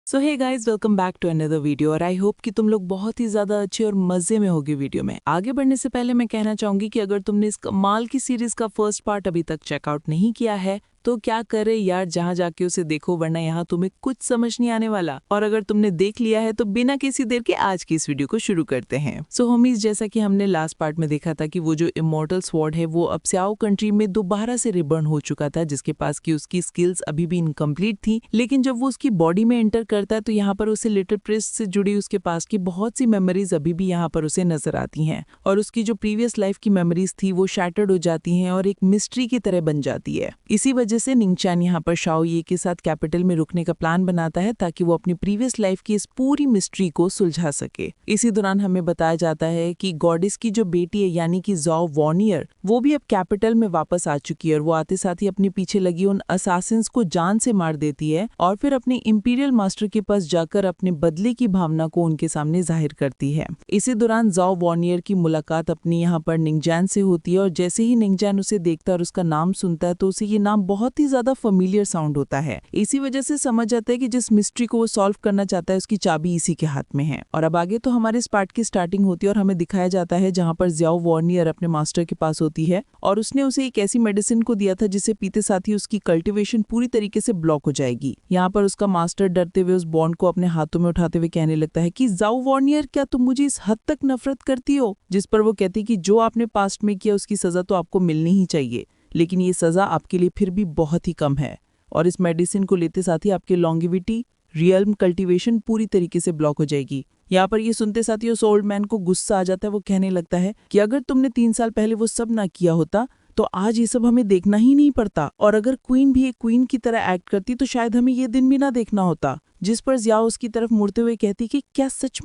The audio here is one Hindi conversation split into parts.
So hey guys, welcome back to another video. और आई होप कि तुम लोग बहुत ही ज़्यादा अच्छे और मज़े में होगी वीडियो में। आगे बढ़ने से पहले मैं कहना चाहूँगी कि अगर तुमने इस कमाल की सीरीज़ का फर्स्ट पार्ट अभी तक चेकआउट नहीं किया है तो क्या करे यार, जहाँ जाके उसे देखो, वरना यहाँ तुम्हें कुछ समझ नहीं आने वाला। और अगर तुमने देख लिया है तो बिना किसी देर के आज की इस वीडियो को शुरू करते हैं। सो होमीज, जैसा कि हमने लास्ट पार्ट में देखा था कि वो जो इमॉर्टल स्वॉर्ड है वो अब स्याओ कंट्री में दोबारा से रिबर्न हो चुका था, जिसके पास की उसकी स्किल्स अभी भी इनकम्प्लीट थी। लेकिन जब वो उसकी बॉडी में एंटर करता है तो यहाँ पर उसे लिटिल प्रिंस से जुड़ी उसके पास की बहुत सी मेमोरीज अभी भी यहाँ पर उसे नजर आती हैं। और उसकी जो प्रीवियस लाइफ की मेमोरीज थी वो शैटर्ड हो जाती हैं और एक मिस्ट्री की तरह बन जाती है। इसी वजह से निंगचैन यहाँ पर शाओ ये के साथ कैपिटल में रुकने का प्लान बनाता है ताकि वो अपनी प्रीवियस लाइफ की इस पूरी मिस्ट्री को सुलझा सके। इसी दौरान हमें बताया जाता है कि गॉडेस की जो बेटी है यानी कि ज़ाओ वॉर्नियर, वो भी अब कैपिटल में वापस आ चुकी है और वो आते साथ ही अपने पीछे लगी उन असासिन्स को जान से मार देती है और फिर अपने इंपीरियल मास्टर के पास जाकर अपने बदले की भावना को उनके सामने जाहिर करती है। इसी दौरान ज़ाओ वॉर्नियर की मुलाकात अपनी यहाँ पर निंगचैन से होती है और जैसे ही निंगचैन उसे देखता है और उसका नाम सुनता है तो उसे ये नाम बहुत ही ज्यादा फेमिलियर साउंड होता है। इसी वजह से समझ जाता है कि जिस मिस्ट्री को वो सॉल्व करना चाहता है उसकी चाबी इसी के हाथ में है। और अब आगे तो हमारे इस पार्ट की स्टार्टिंग होती है और हमें दिखाया जाता है जहाँ पर ज़ाओ वॉर्नियर अपने मास्टर के पास होती है और उसने उसे एक ऐसी मेडिसिन को दिया था जिसे पीते साथ ही उसकी कल्टीवेशन पूरी तरीके से ब्लॉक हो जाएगी। यहाँ पर उसका मास्टर डरते हुए उस बॉन्ड को अपने हाथों में उठाते हुए कहने लगता है कि ज़ाओ वॉर्नियर, क्या तुम मुझे इस हद तक नफरत करती हो? जिस पर वो कहती कि जो आपने पास्ट में किया उसकी सजा तो आपको मिलनी ही चाहिए, लेकिन ये सजा आपके लिए फिर भी बहुत ही कम है। और इस मेडिसिन को लेते साथ ही आपकी लॉन्गिविटी, रियल्म कल्टीवेशन पूरी तरीके से ब्लॉक हो जाएगी। यहाँ पर ये सुनते साथ ही उस ओल्ड मैन को गुस्सा आ जाता है। वो कहने लगता है कि अगर तुमने 3 साल पहले वो सब ना किया होता तो आज ये सब हमें देखना ही नहीं पड़ता, और अगर क्वीन भी एक क्वीन की तरह एक्ट करती तो शायद हमें ये दिन भी ना देखना होता। जिस पर ज़ाओ उसकी तरफ मुड़ते हुए कहती कि क्या सच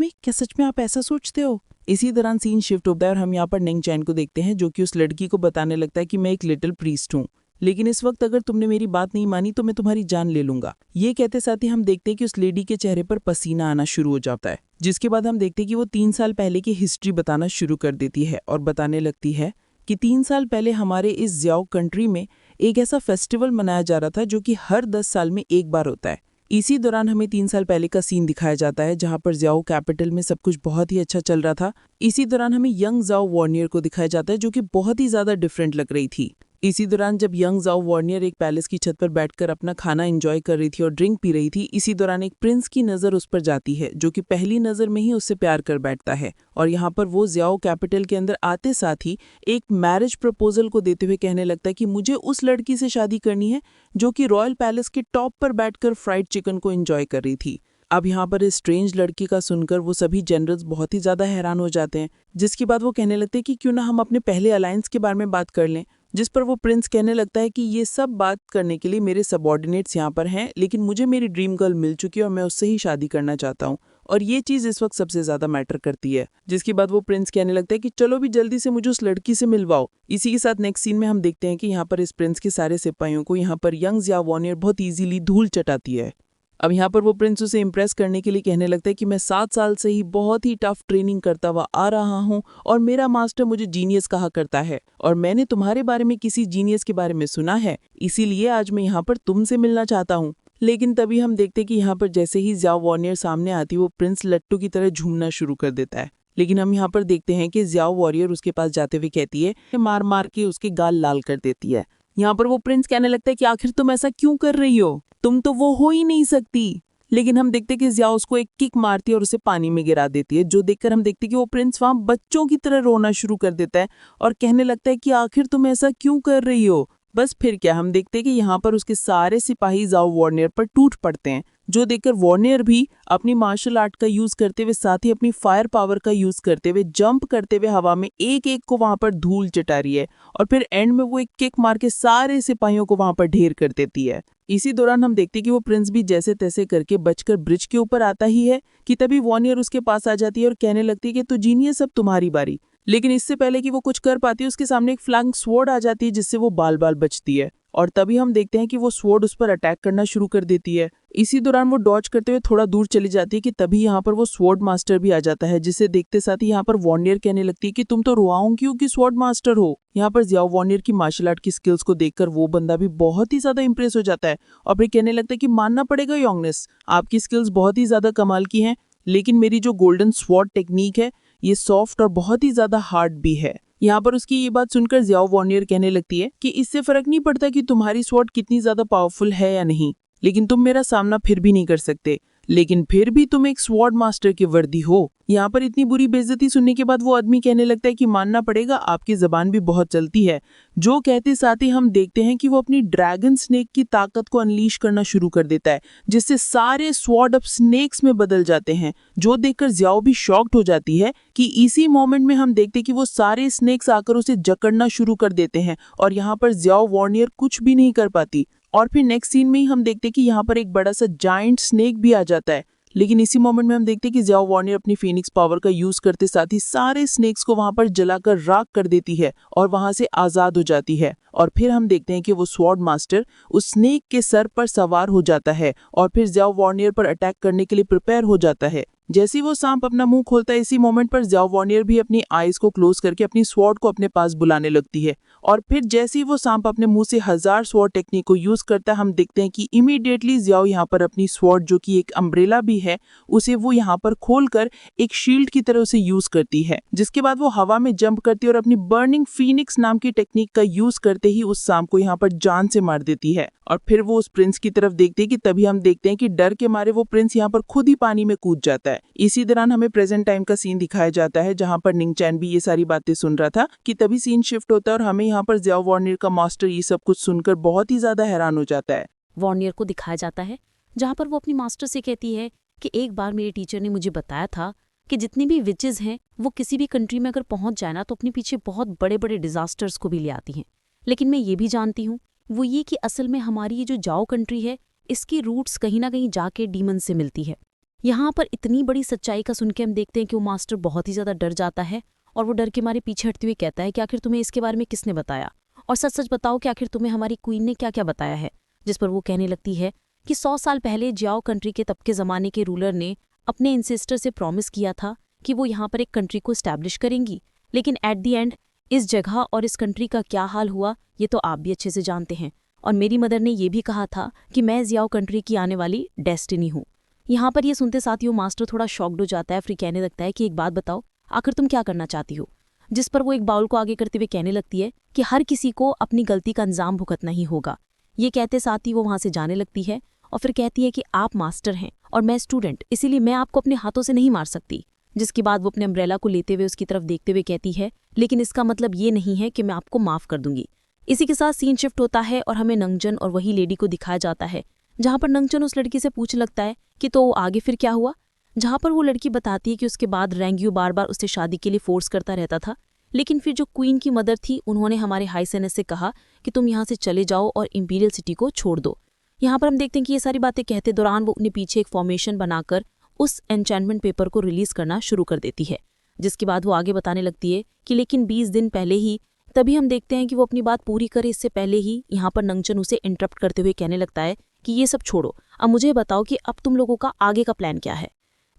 में आप ऐसा सोचते हो? इसी दौरान सीन शिफ्ट होता है और हम यहाँ पर निंगचैन को देखते हैं जो कि उस लड़की को बताने लगता है कि मैं एक लिटिल प्रीस्ट हूँ, लेकिन इस वक्त अगर तुमने मेरी बात नहीं मानी तो मैं तुम्हारी जान ले लूंगा। ये कहते साथ ही हम देखते हैं कि उस लेडी के चेहरे पर पसीना आना शुरू हो जाता है, जिसके बाद हम देखते हैं कि वो 3 साल पहले की हिस्ट्री बताना शुरू कर देती है और बताने लगती है कि 3 साल पहले हमारे इस ज़ाओ कंट्री में एक ऐसा फेस्टिवल मनाया जा रहा था जो कि हर 10 साल में एक बार होता है। इसी दौरान हमें 3 साल पहले का सीन दिखाया जाता है जहां पर ज़ाओ कैपिटल में सब कुछ बहुत ही अच्छा चल रहा था। इसी दौरान हमें यंग ज़ाओ वॉर्नियर को दिखाया जाता है जो कि बहुत ही ज्यादा डिफरेंट लग रही थी। इसी दौरान जब यंग ज़ाओ वॉर्नियर एक पैलेस की छत पर बैठकर अपना खाना एंजॉय कर रही थी और ड्रिंक पी रही थी, इसी दौरान एक प्रिंस की नज़र उस पर जाती है जो कि पहली नज़र में ही उससे प्यार कर बैठता है। और यहाँ पर वो ज़ाओ कैपिटल के अंदर आते साथ ही एक मैरिज प्रपोजल को देते हुए कहने लगता है कि मुझे उस लड़की से शादी करनी है जो कि रॉयल पैलेस के टॉप पर बैठकर फ्राइड चिकन को एंजॉय कर रही थी। अब यहाँ पर इस स्ट्रेंज लड़की का सुनकर वो सभी जनरल्स बहुत ही ज्यादा हैरान हो जाते हैं, जिसके बाद वो कहने लगते हैं कि क्यों ना हम अपने पहले अलायंस के बारे में बात कर लें। जिस पर वो प्रिंस कहने लगता है कि ये सब बात करने के लिए मेरे सबऑर्डिनेट्स यहाँ पर हैं, लेकिन मुझे मेरी ड्रीम गर्ल मिल चुकी है और मैं उससे ही शादी करना चाहता हूँ, और ये चीज इस वक्त सबसे ज्यादा मैटर करती है। जिसके बाद वो प्रिंस कहने लगता है कि चलो भी जल्दी से मुझे उस लड़की से मिलवाओ। इसी के साथ नेक्स्ट सीन में हम देखते हैं कि यहाँ पर इस प्रिंस के सारे सिपाहियों को यहाँ पर यंग ज़ाओ वॉर्नियर बहुत इजीली धूल चटाती है। अब यहाँ पर वो प्रिंस उसे इम्प्रेस करने के लिए कहने लगता है कि मैं 7 साल से ही बहुत ही टफ ट्रेनिंग करता हुआ आ रहा हूँ और मेरा मास्टर मुझे जीनियस कहा करता है, और मैंने तुम्हारे बारे में किसी जीनियस के बारे में सुना है, इसीलिए आज मैं यहाँ पर तुमसे मिलना चाहता हूँ। लेकिन तभी हम देखते कि यहाँ पर जैसे ही ज़ाओ वॉर्नियर सामने आती वो प्रिंस लट्टू की तरह झूमना शुरू कर देता है। लेकिन हम यहाँ पर देखते हैं कि ज़ाओ वॉर्नियर उसके पास जाते हुए कहती है, मार मार के उसके गाल लाल कर देती है। यहाँ पर वो प्रिंस कहने लगता है कि आखिर तुम ऐसा क्यों कर रही हो, तुम तो वो हो ही नहीं सकती। लेकिन हम देखते कि ज़ाओ उसको एक किक मारती है और उसे पानी में गिरा देती है, जो देखकर हम देखते कि वो प्रिंस वहां बच्चों की तरह रोना शुरू कर देता है और कहने लगता है कि आखिर तुम ऐसा क्यों कर रही हो। बस फिर क्या, हम देखते कि यहाँ पर उसके सारे सिपाही ज़ाओ वॉर्नियर पर टूट पड़ते हैं, जो देखकर वॉर्नियर भी अपनी मार्शल आर्ट का यूज करते हुए साथ ही अपनी फायर पावर का यूज करते हुए जंप करते हुए हवा में एक एक को वहां पर धूल चटा रही है, और फिर एंड में वो एक किक मार के सारे सिपाहियों को वहां पर ढेर कर देती है। इसी दौरान हम देखते कि वो प्रिंस भी जैसे तैसे करके बचकर ब्रिज के ऊपर आता ही है कि तभी वॉर्नियर उसके पास आ जाती है और कहने लगती है कि तो जीनियस अब तुम्हारी बारी। लेकिन इससे पहले कि वो कुछ कर पाती है उसके सामने एक फ्लैंक स्वॉर्ड आ जाती है जिससे वो बाल बाल बचती है, और तभी हम देखते हैं कि वो स्वॉर्ड उस पर अटैक करना शुरू कर देती है। इसी दौरान वो डॉज करते हुए थोड़ा दूर चली जाती है कि तभी यहाँ पर वो स्वॉर्ड मास्टर भी आ जाता है, जिसे देखते साथ ही यहाँ पर वॉर्नियर कहने लगती है कि तुम तो रुआओंग की स्वॉर्ड मास्टर हो। यहाँ पर जियाओ वॉर्नियर की मार्शल आर्ट की स्किल्स को देखकर वो बंदा भी बहुत ही ज्यादा इंप्रेस हो जाता है और फिर कहने लगता है कि मानना पड़ेगा योंगनेस, आपकी स्किल्स बहुत ही ज्यादा कमाल की हैं, लेकिन मेरी जो गोल्डन स्वॉर्ड टेक्निक है ये सॉफ्ट और बहुत ही ज्यादा हार्ड भी है। यहाँ पर उसकी ये बात सुनकर जियाओ वॉर्नियर कहने लगती है कि इससे फर्क नहीं पड़ता कि तुम्हारी स्वॉर्ड कितनी ज्यादा पावरफुल है या नहीं, लेकिन तुम मेरा सामना फिर भी नहीं कर सकते, लेकिन फिर भी तुम एक स्वॉर्ड मास्टर के वर्दी हो। यहाँ पर इतनी बुरी बेइज्जती सुनने के बाद वो आदमी कहने लगता है कि मानना पड़ेगा आपकी जबान भी बहुत चलती है। जो कहते साथ ही हम देखते हैं कि वो अपनी ड्रैगन स्नेक की ताकत को अनलीश करना शुरू कर देता है, जिससे सारे स्वॉर्ड अब स्नेक्स में बदल जाते हैं। जो देखकर जियाओ भी शॉक्ड हो जाती है कि इसी मोमेंट में हम देखते कि वो सारे स्नेक्स आकर उसे जकड़ना शुरू कर देते हैं और यहाँ पर जियाओ वॉर्नियर कुछ भी नहीं कर पाती। और फिर नेक्स्ट सीन में ही हम देखते कि यहाँ पर एक बड़ा सा जायंट स्नेक भी आ जाता है, लेकिन इसी मोमेंट में हम देखते कि जियाओ वॉर्नियर अपनी फीनिक्स पावर का यूज करते साथ ही सारे स्नेक्स को वहां पर जलाकर राख कर देती है और वहां से आजाद हो जाती है। और फिर हम देखते हैं कि वो स्वॉर्ड मास्टर उस स्नेक के सर पर सवार हो जाता है और फिर जियाओ वॉर्नियर पर अटैक करने के लिए प्रिपेयर हो जाता है। जैसे ही वो सांप अपना मुंह खोलता है, इसी मोमेंट पर जियाओ वॉर्नियर भी अपनी आईज को क्लोज करके अपनी स्वॉर्ड को अपने पास बुलाने लगती है और फिर जैसे ही वो सांप अपने मुंह से 1000 स्वॉर्ड टेक्निक को यूज करता है, हम देखते हैं कि इमीडिएटली जियाओ यहाँ पर अपनी स्वॉर्ड, जो कि एक अम्ब्रेला भी है, उसे वो यहाँ पर खोलकर एक शील्ड की तरह उसे यूज करती है, जिसके बाद वो हवा में जंप करती है और अपनी बर्निंग फीनिक्स नाम की टेक्निक का यूज करते ही उस सांप को यहाँ पर जान से मार देती है। और फिर वो उस प्रिंस की तरफ देखती है कि तभी हम देखते हैं कि डर के मारे वो प्रिंस यहाँ पर खुद ही पानी में कूद जाता है। इसी दौरान हमें प्रेजेंट टाइम का सीन दिखाया जाता है, जहाँ पर निंगचैन भी ये सारी बातें सुन रहा था कि तभी सीन शिफ्ट होता है और हमें यहाँ पर जियाओ वॉर्नियर का मास्टर ये सब कुछ सुनकर बहुत ही ज्यादा हैरान हो जाता है। वॉर्नियर को दिखाया जाता है जहाँ पर वो अपनी मास्टर से कहती है कि एक बार मेरे टीचर ने मुझे बताया था कि जितनी भी विचेस हैं वो किसी भी कंट्री में अगर पहुंच जाए ना तो अपने पीछे बहुत बड़े बड़े डिजास्टर्स को भी ले आती हैं। लेकिन मैं ये भी जानती हूँ वो ये कि असल में हमारी ये जो जाओ कंट्री है इसकी रूट्स कहीं ना कहीं जाके डीमन से मिलती है। यहाँ पर इतनी बड़ी सच्चाई का सुन के हम देखते हैं कि वो मास्टर बहुत ही ज़्यादा डर जाता है और वो डर के मारे पीछे हटते हुए कहता है कि आखिर तुम्हें इसके बारे में किसने बताया, और सच सच बताओ कि आखिर तुम्हें हमारी क्वीन ने क्या क्या बताया है। जिस पर वो कहने लगती है कि 100 साल पहले जाओ कंट्री के तब के ज़माने के रूलर ने अपने इंसेस्टर से प्रॉमिस किया था कि वो यहाँ पर एक कंट्री को इस्टेब्लिश करेंगी, लेकिन एट दी एंड इस जगह और इस कंट्री का क्या हाल हुआ ये तो आप भी अच्छे से जानते हैं। और मेरी मदर ने ये भी कहा था कि मैं जियाओ कंट्री की आने वाली डेस्टिनी हूँ। यहाँ पर ये सुनते साथ ही वो मास्टर थोड़ा शॉक्ड हो जाता है, फिर कहने लगता है कि एक बात बताओ, आखिर तुम क्या करना चाहती हो। जिस पर वो एक बाउल को आगे करते हुए कहने लगती है कि हर किसी को अपनी गलती का अंजाम भुगतना ही होगा। ये कहते साथ ही वो वहाँ से जाने लगती है और फिर कहती है कि आप मास्टर हैं और मैं स्टूडेंट, इसीलिए मैं आपको अपने हाथों से नहीं मार सकती। जिसके बाद वो अपने अम्ब्रेला को लेते हुए उसकी तरफ देखते हुए कहती है लेकिन इसका मतलब ये नहीं है कि मैं आपको माफ़ कर दूंगी। इसी के साथ सीन शिफ्ट होता है और हमें नंगचन और वही लेडी को दिखाया जाता है, जहाँ पर नंगचन उस लड़की से पूछ लगता है कि तो आगे फिर क्या हुआ। जहाँ पर वो लड़की बताती है कि उसके बाद रेंग्यू बार बार उससे शादी के लिए फोर्स करता रहता था, लेकिन फिर जो क्वीन की मदर थी उन्होंने हमारे हाई सेनेस से कहा कि तुम यहाँ से चले जाओ और इंपीरियल सिटी को छोड़ दो। यहाँ पर हम देखते हैं कि ये सारी बातें कहते दौरान वो अपने पीछे एक फॉर्मेशन बनाकर उस एन्चेंटमेंट पेपर को रिलीज करना शुरू कर देती है। जिसके बाद वो आगे बताने लगती है कि लेकिन 20 दिन पहले ही, तभी हम देखते हैं कि वो अपनी बात पूरी करे इससे पहले ही यहाँ पर नंगचन उसे इंटरप्ट करते हुए कहने लगता है कि ये सब छोड़ो, अब मुझे बताओ कि अब तुम लोगों का आगे का प्लान क्या है।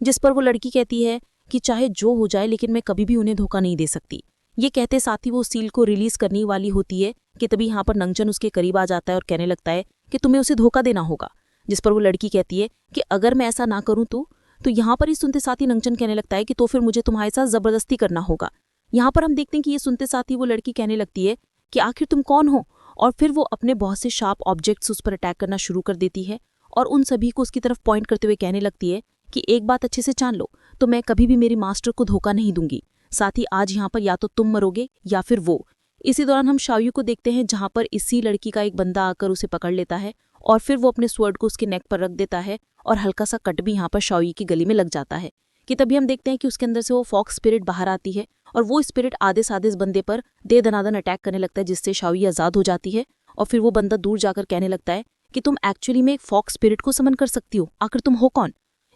जिस पर वो लड़की कहती है कि चाहे जो हो जाए लेकिन मैं कभी भी उन्हें धोखा नहीं दे सकती। ये कहते साथ ही वो सील को रिलीज करने वाली होती है कि तभी यहाँ पर नंगचन उसके करीब आ जाता है और कहने लगता है कि तुम्हें उसे धोखा देना होगा। जिस पर वो लड़की कहती है कि अगर मैं ऐसा ना करूँ तो यहाँ पर ही सुनते साथ ही नंगचन कहने लगता है कि तो फिर मुझे तुम्हारे साथ जबरदस्ती करना होगा। यहाँ पर हम देखते हैं कि ये सुनते साथ ही वो लड़की कहने लगती है कि आखिर तुम कौन हो, और फिर वो अपने बहुत से शार्प ऑब्जेक्ट्स उस पर अटैक करना शुरू कर देती है और उन सभी को उसकी तरफ पॉइंट करते हुए कहने लगती है कि एक बात अच्छे से जान लो, तो मैं कभी भी मेरी मास्टर को धोखा नहीं दूंगी। साथ ही आज यहाँ पर या तो तुम मरोगे या फिर वो। इसी दौरान हम शाओयू को देखते हैं जहाँ पर इसी लड़की का एक बंदा आकर उसे पकड़ लेता है और फिर वो अपने स्वर्ड को उसके नेक पर रख देता है और हल्का सा कट भी यहाँ पर शाओयू की गली में लग जाता है। कि तभी हम देखते हैं कि उसके अंदर से वो फॉक्स स्पिरिट बाहर आती है और वो स्पिरिट आधे साधे इस बंदे पर दे दनादन अटैक करने लगता है, जिससे शाओयू आज़ाद हो जाती है। और फिर वो बंदा दूर जाकर कहने लगता है कि तुम एक्चुअली में एक फॉक्स स्पिरिट को समन कर सकती हो, आखिर तुम हो कौन।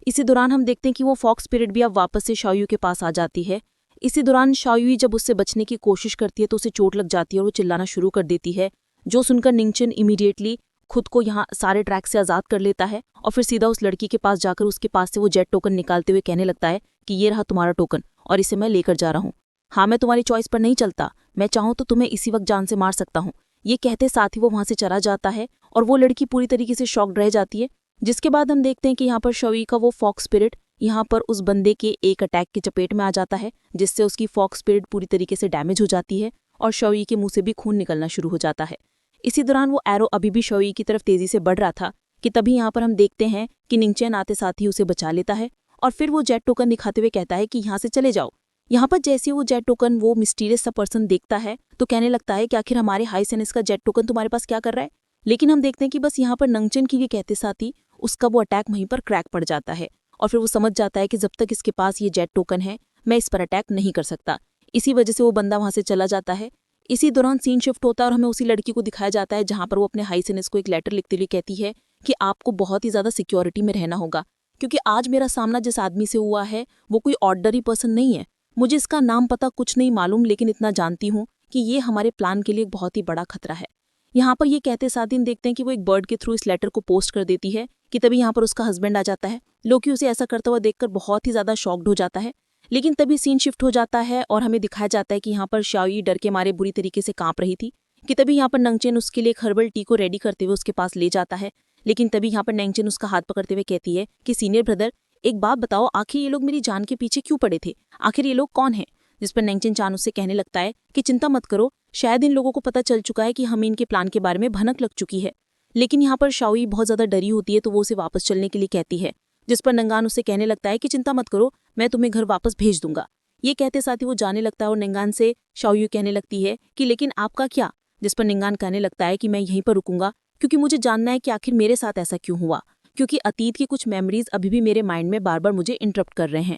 इसी दौरान हम देखते हैं कि वो फॉक्स स्पिरिट भी अब वापस से शाओयू के पास आ जाती है। इसी दौरान शाओयू जब उससे बचने की कोशिश करती है तो उसे चोट लग जाती है और वो चिल्लाना शुरू कर देती है, जो सुनकर निंगचन इमीडिएटली खुद को यहाँ सारे ट्रैक से आज़ाद कर लेता है और फिर सीधा उस लड़की के पास जाकर उसके पास से वो जेट टोकन निकालते हुए कहने लगता है कि ये रहा तुम्हारा टोकन और इसे मैं लेकर जा रहा हूँ। हाँ, मैं तुम्हारी चॉइस पर नहीं चलता, मैं चाहूँ तो तुम्हें इसी वक्त जान से मार सकता हूँ। ये कहते साथ ही वो वहाँ से चला जाता है और वो लड़की पूरी तरीके से शॉक्ड रह जाती है। जिसके बाद हम देखते हैं कि यहाँ पर शॉवी का वो फॉक्स स्पिरिट यहाँ पर उस बंदे के एक अटैक की चपेट में आ जाता है, जिससे उसकी फॉक्स स्पिरिट पूरी तरीके से डैमेज हो जाती है और शॉवी के मुंह से भी खून निकलना शुरू हो जाता है। इसी दौरान वो एरो अभी भी शॉवी की तरफ तेजी से बढ़ रहा था कि तभी यहाँ पर हम देखते हैं कि निंगचैन आते साथ ही उसे बचा लेता है और फिर वो जेट टोकन दिखाते हुए कहता है कि यहाँ से चले जाओ। यहाँ पर जैसे वो जेट टोकन वो मिस्टीरियस सा पर्सन देखता है तो कहने लगता है कि आखिर हमारे हाई सेनेस का जेट टोकन तुम्हारे पास क्या कर रहा है। लेकिन हम देखते हैं कि बस यहाँ पर निंगचैन की ये कहते साथ ही उसका वो अटैक वहीं पर क्रैक पड़ जाता है और फिर वो समझ जाता है कि जब तक इसके पास ये जेट टोकन है मैं इस पर अटैक नहीं कर सकता। इसी वजह से वो बंदा वहां से चला जाता है। इसी दौरान सीन शिफ्ट होता है और हमें उसी लड़की को दिखाया जाता है जहां पर वो अपने हाई सेनेस को एक लेटर लिखते हुए कहती है कि आपको बहुत ही ज्यादा सिक्योरिटी में रहना होगा, क्योंकि आज मेरा सामना जिस आदमी से हुआ है वो कोई ऑर्डनरी पर्सन नहीं है। मुझे इसका नाम पता कुछ नहीं मालूम, लेकिन इतना जानती हूँ कि ये हमारे प्लान के लिए एक बहुत ही बड़ा खतरा है। यहाँ पर ये कहते साथ दिन देखते हैं कि वो एक बर्ड के थ्रू इस लेटर को पोस्ट कर देती है कि तभी यहाँ पर उसका हस्बैंड आ जाता है। लोकी उसे ऐसा करता हुआ देखकर बहुत ही ज्यादा शॉक्ड हो जाता है। लेकिन तभी सीन शिफ्ट हो जाता है और हमें दिखाया जाता है कि यहाँ पर शाओई डर के मारे बुरी तरीके से कांप रही थी कि तभी यहाँ पर निंगचैन उसके लिए एक हर्बल टी को रेडी करते हुए उसके पास ले जाता है। लेकिन तभी यहाँ पर निंगचैन उसका हाथ पकड़ते हुए कहती है कि सीनियर ब्रदर, एक बात बताओ, आखिर ये लोग मेरी जान के पीछे क्यों पड़े थे? आखिर ये लोग कौन है? जिस पर निंगचैन चान उससे कहने लगता है कि चिंता मत करो, शायद इन लोगों को पता चल चुका है कि हमें इनके प्लान के बारे में भनक लग चुकी है। लेकिन यहाँ पर शाओई बहुत ज्यादा डरी होती है तो वो उसे वापस चलने के लिए कहती है, जिस पर निंगान उससे कहने लगता है कि चिंता मत करो, मैं तुम्हें घर वापस भेज दूंगा। ये कहते साथ ही वो जाने लगता है और निंगान से शाओई कहने लगती है कि लेकिन आपका क्या? जिस पर निंगान कहने लगता है कि मैं यहीं पर रुकूंगा क्योंकि मुझे जानना है कि आखिर मेरे साथ ऐसा क्यों हुआ, क्योंकि अतीत की कुछ मेमोरीज अभी भी मेरे माइंड में बार बार मुझे इंटरप्ट कर रहे हैं।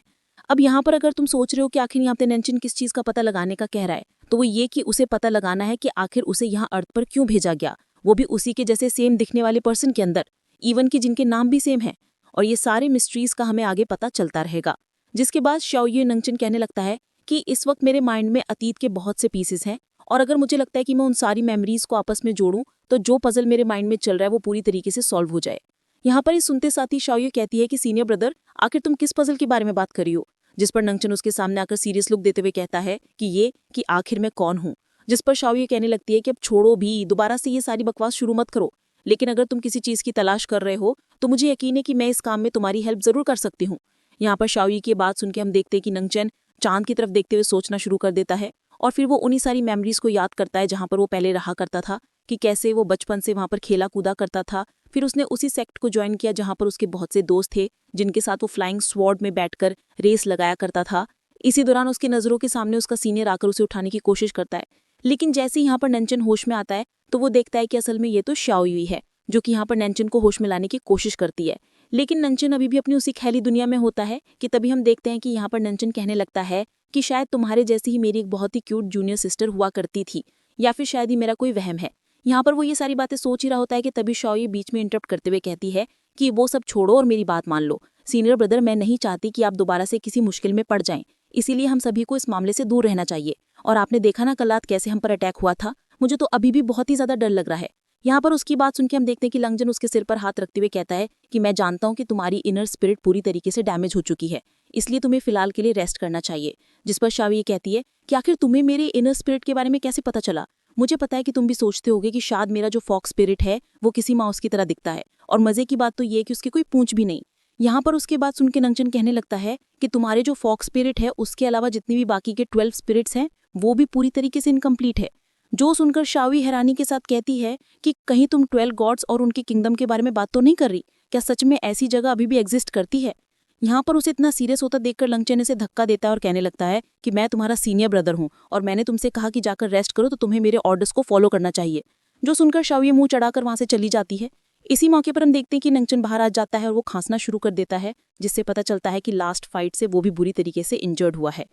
अब यहाँ पर अगर तुम सोच रहे हो कि आखिर यहाँ पे निंगचैन किस चीज का पता लगाने का कह रहा है, तो वो ये कि उसे पता लगाना है कि आखिर उसे यहाँ अर्थ पर क्यों भेजा गया, वो भी उसी के जैसे सेम दिखने वाले पर्सन के अंदर, इवन कि जिनके नाम भी सेम है। और ये सारे मिस्ट्रीज का हमें आगे पता चलता रहेगा। जिसके बाद शाओई निंगचैन कहने लगता है कि इस वक्त मेरे माइंड में अतीत के बहुत से पीसेस हैं और अगर मुझे लगता है कि मैं उन सारी मेमोरीज को आपस में जोड़ूं तो जो पजल मेरे माइंड में चल रहा है वो पूरी तरीके से सॉल्व हो जाए। यहाँ पर ये सुनते साथ ही शाओई कहती है कि सीनियर ब्रदर, आखिर तुम किस पजल के बारे में बात कर रही हो? जिस पर निंगचैन उसके सामने आकर सीरियस लुक देते हुए कहता है कि आखिर मैं कौन हूँ। जिस पर शाओई कहने लगती है कि अब छोड़ो भी, दोबारा से ये सारी बकवास शुरू मत करो, लेकिन अगर तुम किसी चीज की तलाश कर रहे हो तो मुझे यकीन है कि मैं इस काम में तुम्हारी हेल्प जरूर कर सकती हूँ। यहाँ पर शाओई की बात सुन के हम देखते हैं कि निंगचैन चांद की तरफ देखते हुए सोचना शुरू कर देता है और फिर वो उन्हीं सारी मेमोरीज को याद करता है जहाँ पर वो पहले रहा करता था, कि कैसे वो बचपन से वहाँ पर खेला कूदा करता था। फिर उसने उसी सेक्ट को ज्वाइन किया जहाँ पर उसके बहुत से दोस्त थे जिनके साथ वो फ्लाइंग स्वॉर्ड में बैठकर रेस लगाया करता था। इसी दौरान उसकी नजरों के सामने उसका सीनियर आकर उसे उठाने की कोशिश करता है, लेकिन जैसे ही यहाँ पर निंगचैन होश में आता है तो वो देखता है कि असल में ये तो शाओई है जो कि यहाँ पर निंगचैन को होश में लाने की कोशिश करती है। लेकिन निंगचैन अभी भी अपनी उसी ख्याली दुनिया में होता है कि तभी हम देखते हैं कि यहाँ पर निंगचैन कहने लगता है कि शायद तुम्हारे जैसी ही मेरी एक बहुत ही क्यूट जूनियर सिस्टर हुआ करती थी, या फिर शायद ही मेरा कोई वहम है। यहाँ पर वो ये सारी बातें सोच ही रहा होता है कि तभी शाओई बीच में इंटरप्ट करते हुए कहती है कि वो सब छोड़ो और मेरी बात मान लो। सीनियर ब्रदर, मैं नहीं चाहती कि आप दोबारा से किसी मुश्किल में पड़ जाएं, इसीलिए हम सभी को इस मामले से दूर रहना चाहिए। और आपने देखा ना कल रात कैसे हम पर अटैक हुआ था, मुझे तो अभी भी बहुत ही ज्यादा डर लग रहा है। यहाँ पर उसकी बात सुनकर हम देखते हैं कि निंगचैन उसके सिर पर हाथ रखते हुए कहता है कि मैं जानता हूँ कि तुम्हारी इनर स्पिरिट पूरी तरीके से डैमेज हो चुकी है, इसलिए तुम्हें फिलहाल के लिए रेस्ट करना चाहिए। जिस पर शाओई कहती है कि आखिर तुम्हें मेरे इनर स्पिरिट के बारे में कैसे पता चला? मुझे पता है कि तुम भी सोचते होगे कि शायद मेरा जो फॉक्स स्पिरिट है वो किसी माउस की तरह दिखता है, और मजे की बात तो ये कि उसकी कोई पूंछ भी नहीं। यहाँ पर उसके बाद सुन के निंगचैन कहने लगता है कि तुम्हारे जो फॉक्स स्पिरिट है उसके अलावा जितनी भी बाकी के 12 स्पिरिट्स हैं वो भी पूरी तरीके से इनकम्प्लीट है। जो सुनकर शाओई हैरानी के साथ कहती है कि कहीं तुम 12 गॉड्स और उनके किंगडम के बारे में बात तो नहीं कर रही? क्या सच में ऐसी जगह अभी भी एग्जिस्ट करती है? यहाँ पर उसे इतना सीरियस होता देखकर निंगचैन इसे धक्का देता है और कहने लगता है कि मैं तुम्हारा सीनियर ब्रदर हूँ और मैंने तुमसे कहा कि जाकर रेस्ट करो, तो तुम्हें मेरे ऑर्डर्स को फॉलो करना चाहिए। जो सुनकर शाओई मुंह चढ़ाकर वहां से चली जाती है। इसी मौके पर हम देखते हैं कि निंगचैन बाहर आ जाता है और वो खांसना शुरू कर देता है, जिससे पता चलता है कि लास्ट फाइट से वो भी बुरी तरीके से इंजर्ड हुआ है।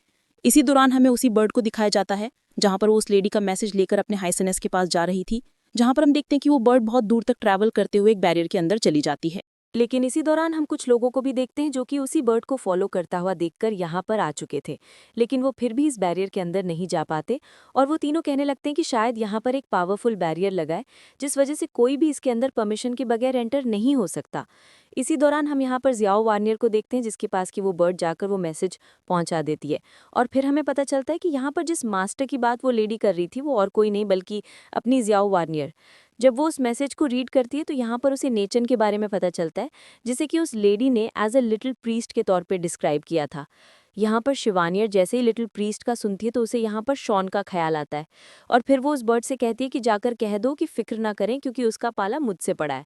इसी दौरान हमें उसी बर्ड को दिखाया जाता है जहां पर वो उस लेडी का मैसेज लेकर अपने हाई सेनेस के पास जा रही थी, जहां पर हम देखते हैं कि वो बर्ड बहुत दूर तक ट्रैवल करते हुए एक बैरियर के अंदर चली जाती है। लेकिन इसी दौरान हम कुछ लोगों को भी देखते हैं जो कि उसी बर्ड को फॉलो करता हुआ देखकर यहाँ पर आ चुके थे, लेकिन वो फिर भी इस बैरियर के अंदर नहीं जा पाते और वो तीनों कहने लगते हैं कि शायद यहाँ पर एक पावरफुल बैरियर लगा है जिस वजह से कोई भी इसके अंदर परमिशन के बगैर एंटर नहीं हो सकता। इसी दौरान हम यहाँ पर जियाओ वार्नियर को देखते हैं जिसके पास कि वो बर्ड जाकर वो मैसेज पहुँचा देती है और फिर हमें पता चलता है कि यहाँ पर जिस मास्टर की बात वो लेडी कर रही थी वो और कोई नहीं बल्कि अपनी जियाओ वार्नियर। जब वो उस मैसेज को रीड करती है तो यहाँ पर उसे नेचन के बारे में पता चलता है जिसे कि उस लेडी ने एज अ लिटिल प्रीस्ट के तौर पे डिस्क्राइब किया था। यहाँ पर शिवानियर जैसे ही लिटिल प्रीस्ट का सुनती है तो उसे यहाँ पर शॉन का ख्याल आता है और फिर वो उस बर्ड से कहती है कि जाकर कह दो कि फिक्र ना करें क्योंकि उसका पाला मुझसे पड़ा है।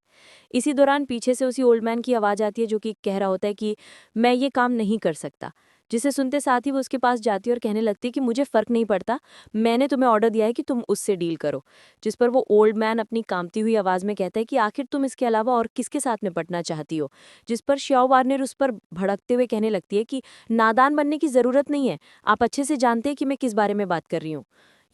इसी दौरान पीछे से उसी ओल्ड मैन की आवाज़ आती है जो कि कह रहा होता है कि मैं ये काम नहीं कर सकता, जिसे सुनते साथ ही वो उसके पास जाती है और कहने लगती है कि मुझे फ़र्क नहीं पड़ता, मैंने तुम्हें ऑर्डर दिया है कि तुम उससे डील करो। जिस पर वो ओल्ड मैन अपनी कांपती हुई आवाज़ में कहता है कि आखिर तुम इसके अलावा और किसके साथ निपटना चाहती हो। जिस पर श्याओ वार्नियर उस पर भड़कते हुए कहने लगती है कि नादान बनने की ज़रूरत नहीं है, आप अच्छे से जानते हैं कि मैं किस बारे में बात कर रही हूँ।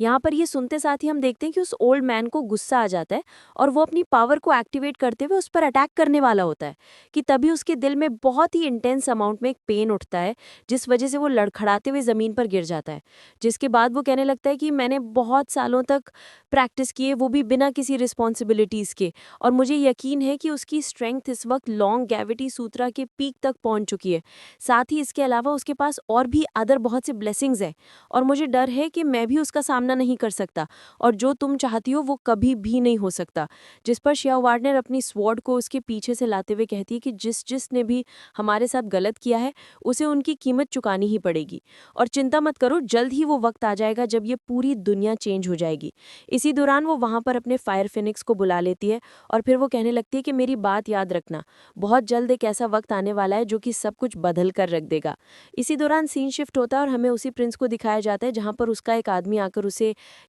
यहाँ पर ये सुनते साथ ही हम देखते हैं कि उस ओल्ड मैन को गुस्सा आ जाता है और वो अपनी पावर को एक्टिवेट करते हुए उस पर अटैक करने वाला होता है कि तभी उसके दिल में बहुत ही इंटेंस अमाउंट में एक पेन उठता है जिस वजह से वो लड़खड़ाते हुए ज़मीन पर गिर जाता है। जिसके बाद वो कहने लगता है कि मैंने बहुत सालों तक प्रैक्टिस की है, वो भी बिना किसी रिस्पॉन्सिबिलिटीज़ के, और मुझे यकीन है कि उसकी स्ट्रेंथ इस वक्त लॉन्ग ग्रेविटी सूत्रा के पीक तक पहुंच चुकी है। साथ ही इसके अलावा उसके पास और भी अदर बहुत से ब्लेसिंग्स हैं और मुझे डर है कि मैं भी उसका सामना नहीं कर सकता और जो तुम चाहती हो वो कभी भी नहीं हो सकता। जिस पर श्याओ वार्नियर अपनी स्वॉर्ड को उसके पीछे से लाते हुए कहती है कि जिसने भी हमारे साथ गलत किया है उसे उनकी कीमत चुकानी ही पड़ेगी और चिंता मत करो, जल्द ही वो वक्त आ जाएगा जब ये पूरी दुनिया चेंज हो जाएगी। इसी दौरान वो वहाँ पर अपने फायर फिनिक्स को बुला लेती है और फिर वो कहने लगती है कि मेरी बात याद रखना, बहुत जल्द एक ऐसा वक्त आने वाला है जो कि सब कुछ बदल कर रख देगा। इसी दौरान सीन शिफ्ट होता है और हमें उसी प्रिंस को दिखाया जाता है जहाँ पर उसका एक आदमी आकर उसे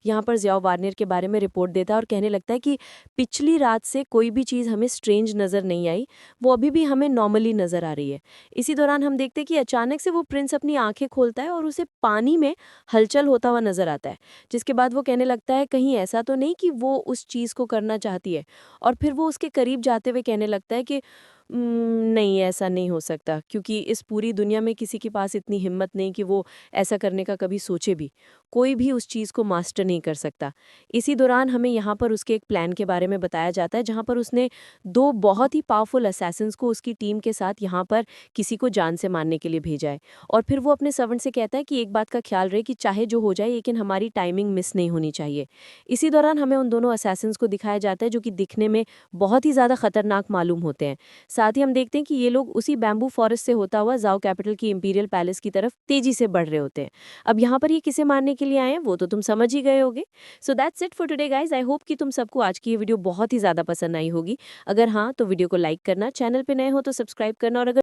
यहाँ पर जियाओ वार्नियर के बारे में रिपोर्ट देता है और कहने लगता है कि पिछली रात से कोई भी चीज़ हमें स्ट्रेंज नज़र नहीं आई, वो अभी भी हमें नॉर्मली नज़र आ रही है। इसी दौरान हम देखते हैं कि अचानक से वो प्रिंस अपनी आंखें खोलता है और उसे पानी में हलचल होता हुआ नजर आता है। जिसके बाद वो कहने लगता है कहीं ऐसा तो नहीं कि वो उस चीज़ को करना चाहती है, और फिर वो उसके करीब जाते हुए कहने लगता है कि नहीं, ऐसा नहीं हो सकता क्योंकि इस पूरी दुनिया में किसी के पास इतनी हिम्मत नहीं कि वो ऐसा करने का कभी सोचे भी। कोई भी उस चीज़ को मास्टर नहीं कर सकता। इसी दौरान हमें यहाँ पर उसके एक प्लान के बारे में बताया जाता है जहाँ पर उसने 2 बहुत ही पावरफुल असैसिन्स को उसकी टीम के साथ यहाँ पर किसी को जान से मारने के लिए भेजा है। और फिर वो अपने सर्वेंट से कहता है कि एक बात का ख्याल रहे कि चाहे जो हो जाए लेकिन हमारी टाइमिंग मिस नहीं होनी चाहिए। इसी दौरान हमें उन दोनों असैसिन्स को दिखाया जाता है जो कि दिखने में बहुत ही ज़्यादा खतरनाक मालूम होते हैं। साथ ही हम देखते हैं कि ये लोग उसी बैम्बू फॉरेस्ट से होता हुआ जाओ कैपिटल की इंपीरियल पैलेस की तरफ तेजी से बढ़ रहे होते हैं। अब यहाँ पर ये किसे मारने के लिए आए हैं वो तो तुम समझ ही गए होगे। So that's it for today guys. I hope कि तुम सबको आज की ये वीडियो बहुत ही ज़्यादा पसंद आई होगी। अगर हाँ तो वीडियो को लाइक करना, चैनल पे नए हो तो सब्सक्राइब करना, और अगर